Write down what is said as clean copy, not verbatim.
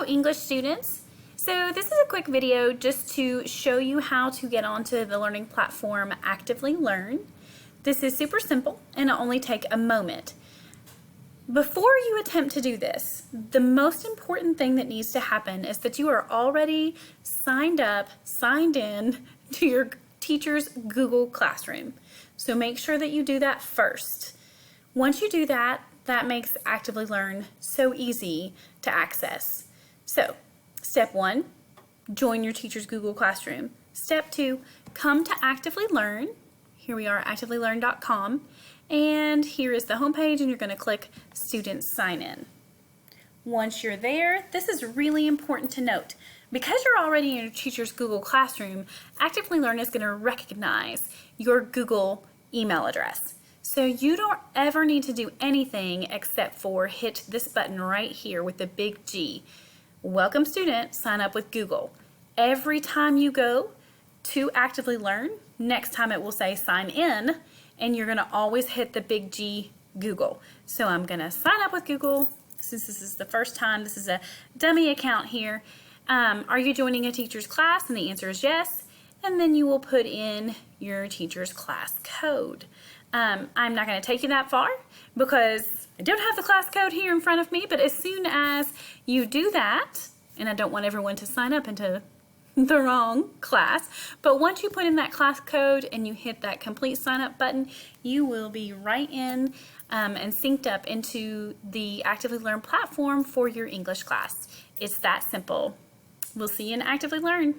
Hello English students. So this is a quick video just to show you how to get onto the learning platform Actively Learn. This is super simple and it'll only take a moment. Before you attempt to do this, the most important thing that needs to happen is that you are already signed in to your teacher's Google Classroom. So make sure that you do that first. Once you do that, that makes Actively Learn so easy to access. So, step 1, join your teacher's Google Classroom. Step 2, come to Actively Learn. Here we are at activelylearn.com, and here is the homepage, and you're going to click Student Sign In. Once you're there, this is really important to note. Because you're already in your teacher's Google Classroom, Actively Learn is going to recognize your Google email address. So you don't ever need to do anything except for hit this button right here with the big G. Welcome student, sign up with Google. Every time you go to Actively Learn, next time it will say sign in, and you're going to always hit the big G, Google. So I'm going to sign up with Google. Since this is the first time, this is a dummy account here. Are you joining a teacher's class? And the answer is yes. And then you will put in your teacher's class code. I'm not going to take you that far because I don't have the class code here in front of me, but as soon as you do that, and I don't want everyone to sign up into the wrong class, but once you put in that class code and you hit that complete sign up button, you will be right in and synced up into the Actively Learn platform for your English class. It's that simple. We'll see you in Actively Learn.